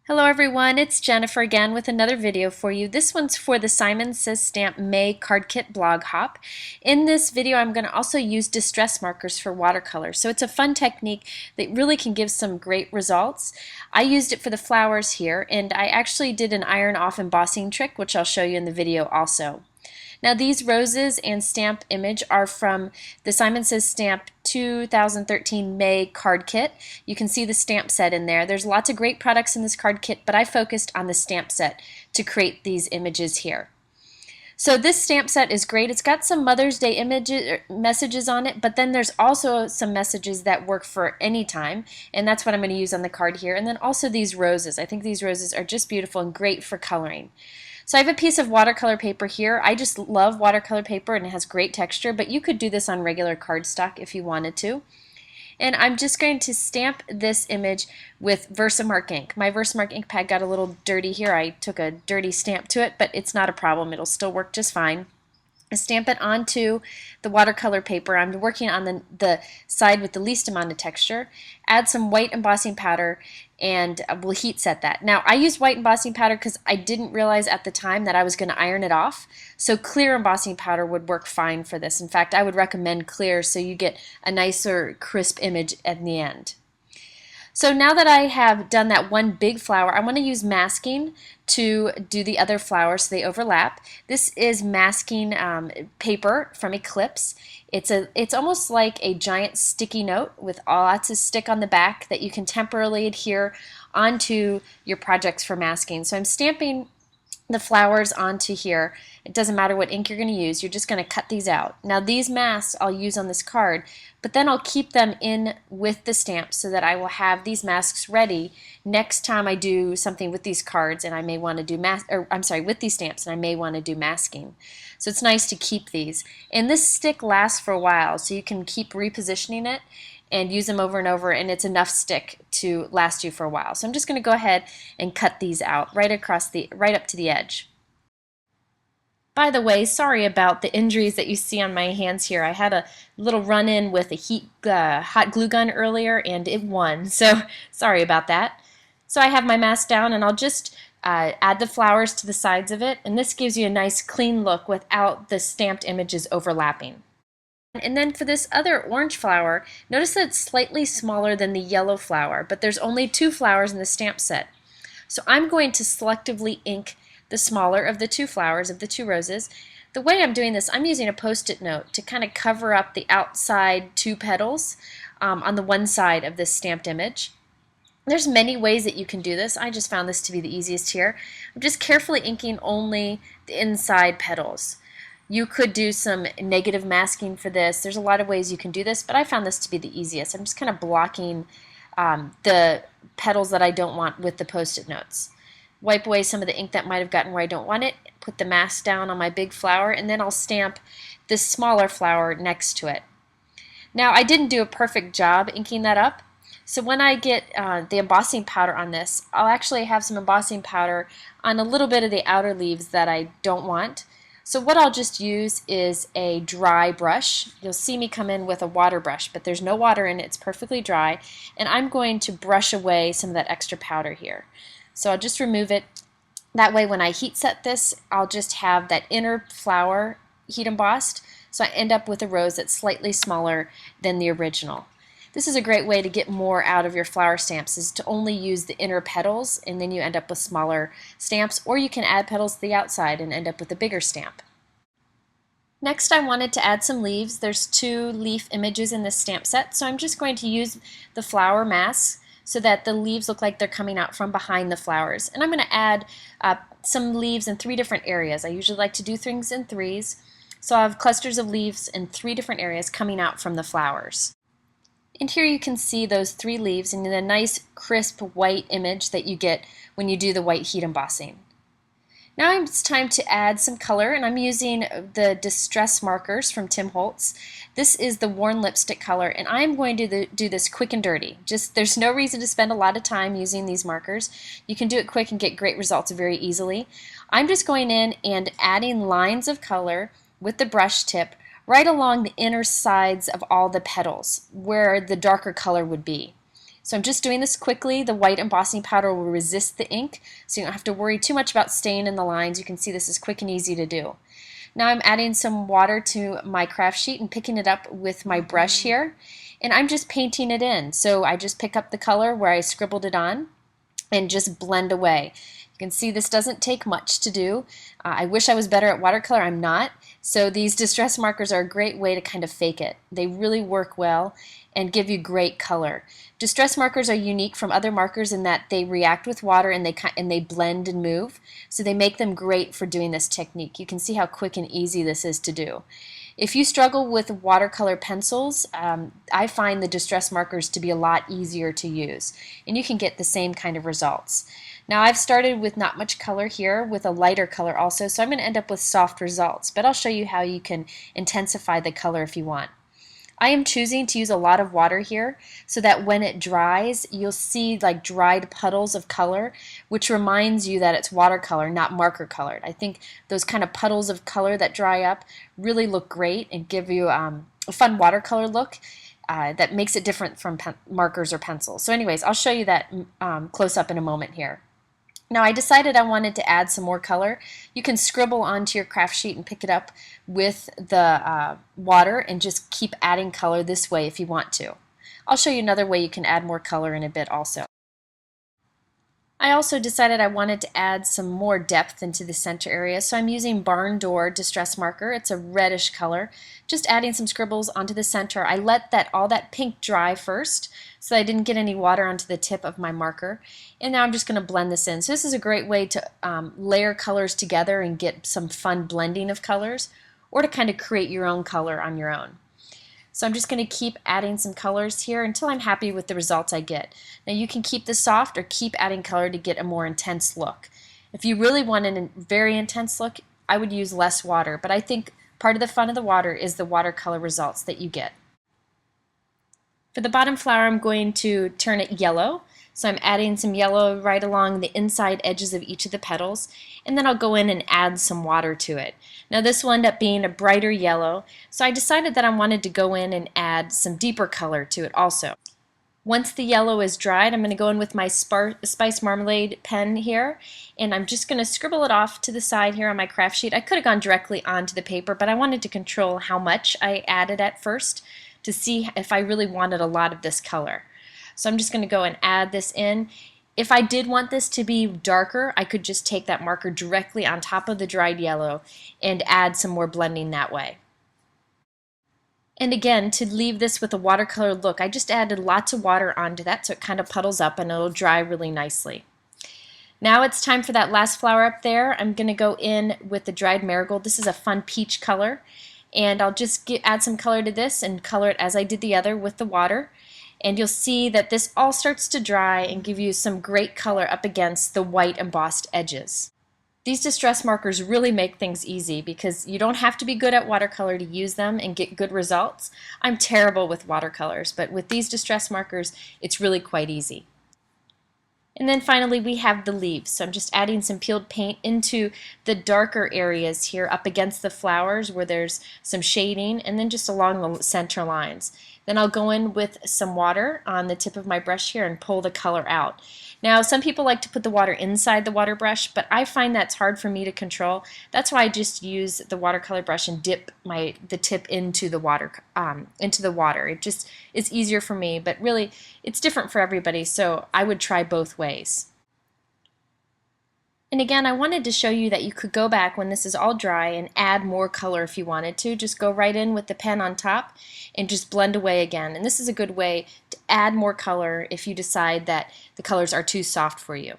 Hello everyone, it's Jennifer again with another video for you. This one's for the Simon Says Stamp May Card Kit blog hop. In this video I'm going to also use distress markers for watercolor. So it's a fun technique that really can give some great results. I used it for the flowers here, and I actually did an iron off embossing trick, which I'll show you in the video also. Now these roses and stamp image are from the Simon Says Stamp 2013 May card kit. You can see the stamp set in there. There's lots of great products in this card kit, but I focused on the stamp set to create these images here. So this stamp set is great. It's got some Mother's Day images, messages on it, but then there's also some messages that work for any time, and that's what I'm going to use on the card here. And then also these roses. I think these roses are just beautiful and great for coloring. So I have a piece of watercolor paper here. I just love watercolor paper and it has great texture, but you could do this on regular cardstock if you wanted to. And I'm just going to stamp this image with Versamark ink. My Versamark ink pad got a little dirty here. I took a dirty stamp to it, but it's not a problem. It'll still work just fine. I stamp it onto the watercolor paper. I'm working on the side with the least amount of texture. Add some white embossing powder and we'll heat set that. Now I used white embossing powder because I didn't realize at the time that I was going to iron it off. So clear embossing powder would work fine for this. In fact, I would recommend clear so you get a nicer crisp image at the end. So now that I have done that one big flower, I want to use masking to do the other flowers so they overlap. This is masking paper from Eclipse. It's almost like a giant sticky note with lots of stick on the back that you can temporarily adhere onto your projects for masking. So I'm stamping the flowers onto here. It doesn't matter what ink you're going to use, you're just going to cut these out. Now these masks I'll use on this card, but then I'll keep them in with the stamp so that I will have these masks ready next time I do something with these cards, and I may want to do with these stamps, and I may want to do masking. So it's nice to keep these. And this stick lasts for a while, so you can keep repositioning it and use them over and over, and it's enough stick to last you for a while. So I'm just going to go ahead and cut these out right up to the edge. By the way, sorry about the injuries that you see on my hands here. I had a little run-in with a hot glue gun earlier, and it won. So sorry about that. So I have my mask down, and I'll just add the flowers to the sides of it, and this gives you a nice clean look without the stamped images overlapping. And then for this other orange flower, notice that it's slightly smaller than the yellow flower, but there's only 2 flowers in the stamp set. So I'm going to selectively ink the smaller of the 2 flowers, of the 2 roses. The way I'm doing this, I'm using a post-it note to kind of cover up the outside 2 petals on the one side of this stamped image. There's many ways that you can do this. I just found this to be the easiest here. I'm just carefully inking only the inside petals. You could do some negative masking for this. There's a lot of ways you can do this, but I found this to be the easiest. I'm just kind of blocking the petals that I don't want with the post-it notes. Wipe away some of the ink that might have gotten where I don't want it, put the mask down on my big flower, and then I'll stamp this smaller flower next to it. Now I didn't do a perfect job inking that up, so when I get the embossing powder on this, I'll actually have some embossing powder on a little bit of the outer leaves that I don't want. So what I'll just use is a dry brush. You'll see me come in with a water brush, but there's no water in it, it's perfectly dry, and I'm going to brush away some of that extra powder here. So I'll just remove it. That way when I heat set this, I'll just have that inner flower heat embossed, so I end up with a rose that's slightly smaller than the original. This is a great way to get more out of your flower stamps, is to only use the inner petals, and then you end up with smaller stamps, or you can add petals to the outside and end up with a bigger stamp. Next I wanted to add some leaves. There's 2 leaf images in this stamp set, so I'm just going to use the flower masks so that the leaves look like they're coming out from behind the flowers. And I'm going to add some leaves in 3 different areas. I usually like to do things in 3s, so I have clusters of leaves in 3 different areas coming out from the flowers. And here you can see those 3 leaves and the nice crisp white image that you get when you do the white heat embossing. Now it's time to add some color, and I'm using the distress markers from Tim Holtz. This is the worn lipstick color, and I'm going to do this quick and dirty. There's no reason to spend a lot of time using these markers. You can do it quick and get great results very easily. I'm just going in and adding lines of color with the brush tip right along the inner sides of all the petals where the darker color would be. So I'm just doing this quickly. The white embossing powder will resist the ink, so you don't have to worry too much about staying in the lines. You can see this is quick and easy to do. Now I'm adding some water to my craft sheet and picking it up with my brush here, and I'm just painting it in. So I just pick up the color where I scribbled it on and just blend away. You can see this doesn't take much to do. I wish I was better at watercolor. I'm not. So these distress markers are a great way to kind of fake it. They really work well and give you great color. Distress markers are unique from other markers in that they react with water and they blend and move. So they make them great for doing this technique. You can see how quick and easy this is to do. If you struggle with watercolor pencils, I find the distress markers to be a lot easier to use, and you can get the same kind of results. Now I've started with not much color here, with a lighter color also, so I'm going to end up with soft results, but I'll show you how you can intensify the color if you want. I am choosing to use a lot of water here so that when it dries, you'll see like dried puddles of color, which reminds you that it's watercolor, not marker colored. I think those kind of puddles of color that dry up really look great and give you a fun watercolor look that makes it different from markers or pencils. So anyways, I'll show you that close up in a moment here. Now I decided I wanted to add some more color. You can scribble onto your craft sheet and pick it up with the water and just keep adding color this way if you want to. I'll show you another way you can add more color in a bit also. I also decided I wanted to add some more depth into the center area, so I'm using Barn Door Distress Marker. It's a reddish color. Just adding some scribbles onto the center. I let all that pink dry first so I didn't get any water onto the tip of my marker. And now I'm just going to blend this in. So this is a great way to layer colors together and get some fun blending of colors, or to kind of create your own color on your own. So I'm just going to keep adding some colors here until I'm happy with the results I get. Now you can keep this soft or keep adding color to get a more intense look. If you really want a very intense look, I would use less water, but I think part of the fun of the water is the watercolor results that you get. For the bottom flower, I'm going to turn it yellow. So I'm adding some yellow right along the inside edges of each of the petals, and then I'll go in and add some water to it. Now this will end up being a brighter yellow, so I decided that I wanted to go in and add some deeper color to it also. Once the yellow is dried, I'm going to go in with my Spice Marmalade pen here, and I'm just going to scribble it off to the side here on my craft sheet. I could have gone directly onto the paper, but I wanted to control how much I added at first to see if I really wanted a lot of this color. So I'm just going to go and add this in. If I did want this to be darker, I could just take that marker directly on top of the dried yellow and add some more blending that way. And again, to leave this with a watercolor look, I just added lots of water onto that so it kind of puddles up and it'll dry really nicely. Now it's time for that last flower up there. I'm going to go in with the dried marigold. This is a fun peach color, and I'll just add some color to this and color it as I did the other with the water. And you'll see that this all starts to dry and give you some great color up against the white embossed edges. These distress markers really make things easy because you don't have to be good at watercolor to use them and get good results. I'm terrible with watercolors, but with these distress markers, it's really quite easy. And then finally we have the leaves. So I'm just adding some peeled paint into the darker areas here up against the flowers where there's some shading, and then just along the center lines. Then I'll go in with some water on the tip of my brush here and pull the color out. Now some people like to put the water inside the water brush, but I find that's hard for me to control. That's why I just use the watercolor brush and dip the tip into the water. It just is easier for me, but really it's different for everybody, so I would try both ways. And again, I wanted to show you that you could go back when this is all dry and add more color if you wanted to. Just go right in with the pen on top and just blend away again. And this is a good way to add more color if you decide that the colors are too soft for you.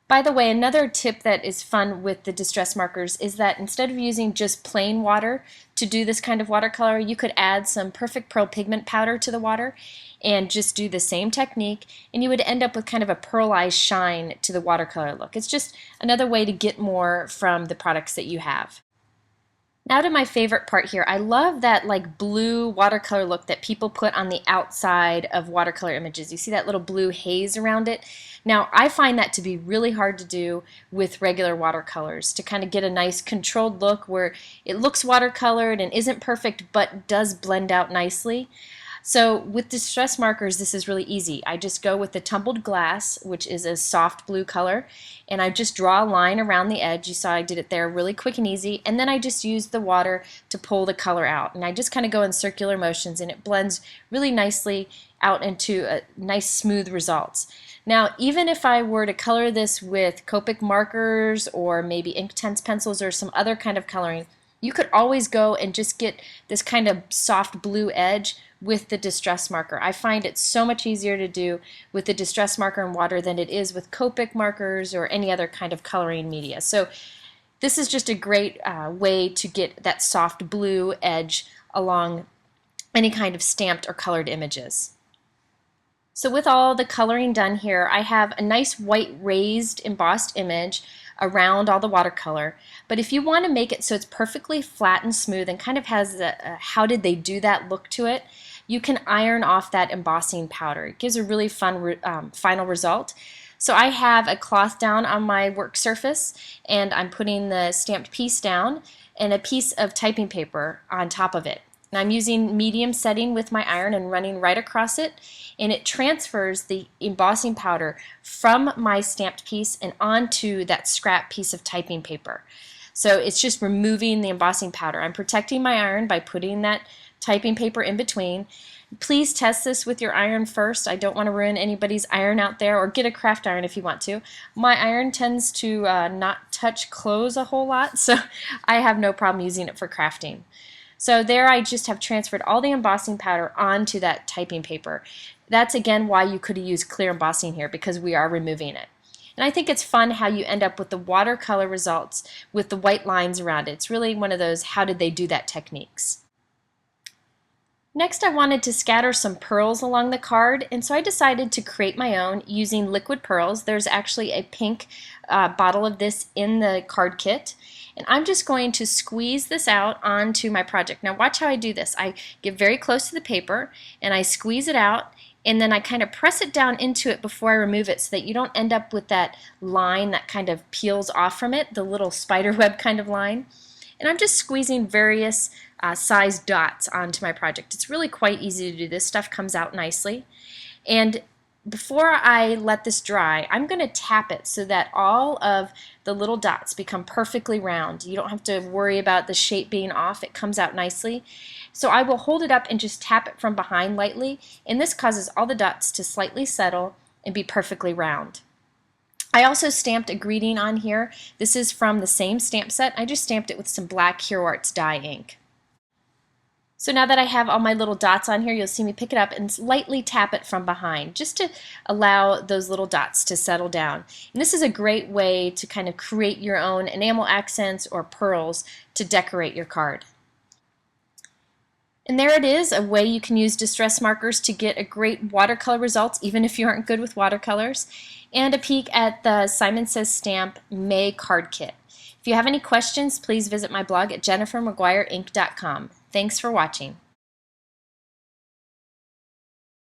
By the way, another tip that is fun with the distress markers is that instead of using just plain water to do this kind of watercolor, you could add some Perfect Pearl pigment powder to the water and just do the same technique, and you would end up with kind of a pearlized shine to the watercolor look. It's just another way to get more from the products that you have. Now to my favorite part here. I love that like blue watercolor look that people put on the outside of watercolor images. You see that little blue haze around it? Now I find that to be really hard to do with regular watercolors, to kind of get a nice controlled look where it looks watercolored and isn't perfect but does blend out nicely. So with distress markers, this is really easy. I just go with the tumbled glass, which is a soft blue color, and I just draw a line around the edge. You saw I did it there really quick and easy, and then I just use the water to pull the color out. And I just kind of go in circular motions, and it blends really nicely out into a nice smooth results. Now, even if I were to color this with Copic markers or maybe Inktense pencils or some other kind of coloring, you could always go and just get this kind of soft blue edge with the distress marker. I find it so much easier to do with the distress marker and water than it is with Copic markers or any other kind of coloring media. So this is just a great way to get that soft blue edge along any kind of stamped or colored images. So with all the coloring done here, I have a nice white raised embossed image around all the watercolor. But if you want to make it so it's perfectly flat and smooth and kind of has the how did they do that look to it, you can iron off that embossing powder. It gives a really fun final result. So I have a cloth down on my work surface, and I'm putting the stamped piece down and a piece of typing paper on top of it. And I'm using medium setting with my iron and running right across it, and it transfers the embossing powder from my stamped piece and onto that scrap piece of typing paper. So it's just removing the embossing powder. I'm protecting my iron by putting that typing paper in between. Please test this with your iron first. I don't want to ruin anybody's iron out there, or get a craft iron if you want to. My iron tends to not touch clothes a whole lot, so I have no problem using it for crafting. So there I just have transferred all the embossing powder onto that typing paper. That's again why you could use clear embossing here, because we are removing it. And I think it's fun how you end up with the watercolor results with the white lines around it. It's really one of those how did they do that techniques. Next, I wanted to scatter some pearls along the card, and so I decided to create my own using liquid pearls. There's actually a pink bottle of this in the card kit, and I'm just going to squeeze this out onto my project. Now watch how I do this. I get very close to the paper and I squeeze it out, and then I kind of press it down into it before I remove it so that you don't end up with that line that kind of peels off from it, the little spider web kind of line. And I'm just squeezing various size dots onto my project. It's really quite easy to do. This stuff comes out nicely. And before I let this dry, I'm going to tap it so that all of the little dots become perfectly round. You don't have to worry about the shape being off. It comes out nicely. So I will hold it up and just tap it from behind lightly, and this causes all the dots to slightly settle and be perfectly round. I also stamped a greeting on here. This is from the same stamp set. I just stamped it with some black Hero Arts dye ink. So now that I have all my little dots on here, you'll see me pick it up and lightly tap it from behind just to allow those little dots to settle down. And this is a great way to kind of create your own enamel accents or pearls to decorate your card. And there it is, a way you can use distress markers to get a great watercolor results even if you aren't good with watercolors, and a peek at the Simon Says Stamp May card kit. If you have any questions, please visit my blog at jennifermcguireinc.com. Thanks for watching.